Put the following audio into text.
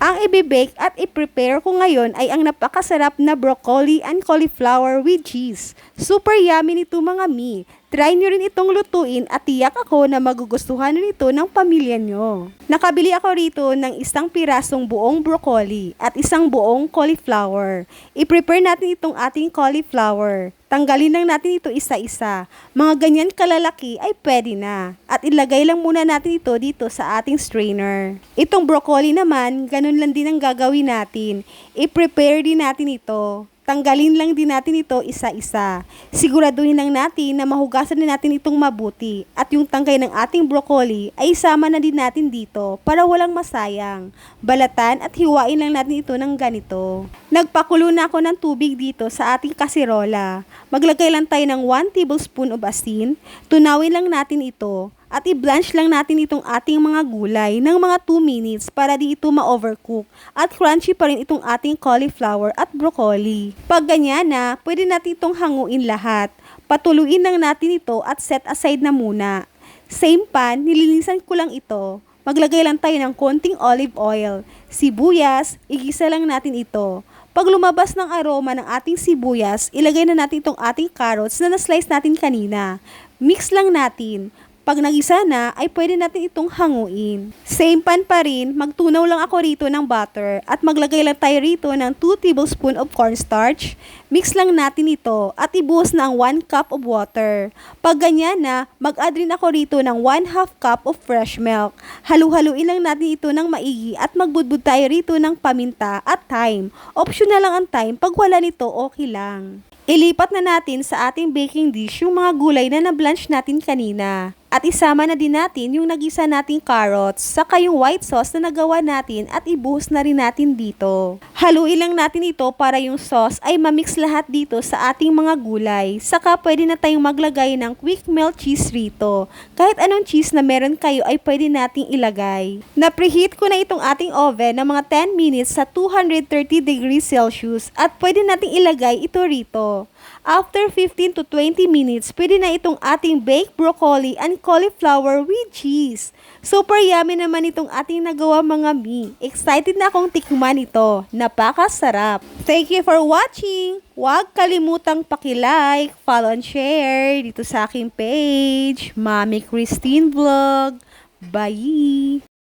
Ang i-bake at i-prepare ko ngayon ay ang napakasarap na broccoli and cauliflower with cheese. Super yummy nito mga mi. Try nyo rin itong lutuin at tiyak ako na magugustuhan rin ito ng pamilya nyo. Nakabili ako rito ng isang pirasong buong broccoli at isang buong cauliflower. I-prepare natin itong ating cauliflower. Tanggalin lang natin ito isa-isa. Mga ganyan kalalaki ay pwede na. At ilagay lang muna natin ito dito sa ating strainer. Itong broccoli naman, ganun lang din ang gagawin natin. I-prepare din natin ito. Tanggalin lang din natin ito isa-isa. Siguraduhin lang natin na mahugasan din natin itong mabuti. At yung tangkay ng ating broccoli ay isama na din natin dito para walang masayang. Balatan at hiwain lang natin ito ng ganito. Nagpakulo na ako ng tubig dito sa ating kasirola. Maglagay lang tayo ng 1 tablespoon of asin. Tunawin lang natin ito. At i-blanch lang natin itong ating mga gulay ng mga 2 minutes para di ito ma-overcook at crunchy pa rin itong ating cauliflower at broccoli. Pag ganyan na, pwede natin itong hanguin lahat. Patuluin lang natin ito at set aside na muna. Same pan, nilinisan ko lang ito. Maglagay lang tayo ng konting olive oil, sibuyas, igisa lang natin ito. Pag lumabas ng aroma ng ating sibuyas, ilagay na natin itong ating carrots na na-slice natin kanina. Mix lang natin. Pag nagisa na, ay pwede natin itong hanguin. Same pan pa rin, magtunaw lang ako rito ng butter at maglagay lang tayo rito ng 2 tablespoon of cornstarch. Mix lang natin ito at ibuhos na ang 1 cup of water. Pag ganyan na, mag-add rin ako rito ng 1/2 cup of fresh milk. Halu-haluin lang natin ito ng maigi at magbudbud tayo rito ng paminta at thyme. Optional lang ang thyme, pag wala nito okay lang. Ilipat na natin sa ating baking dish yung mga gulay na na-blanch natin kanina. At isama na din natin yung nagisa nating carrots, saka yung white sauce na nagawa natin at ibuhos na rin natin dito. Haluin lang natin ito para yung sauce ay mamix lahat dito sa ating mga gulay. Saka pwede na tayong maglagay ng quick melt cheese rito. Kahit anong cheese na meron kayo ay pwede nating ilagay. Na-preheat ko na itong ating oven ng mga 10 minutes sa 230 degrees Celsius at pwede nating ilagay ito rito. After 15 to 20 minutes, pwede na itong ating baked broccoli and cauliflower with cheese. Super yummy naman itong ating nagawa mga mi. Excited na akong tikman ito. Napakasarap. Thank you for watching. Huwag kalimutang paki-like, follow and share dito sa aking page, Mami Christine Vlog. Bye!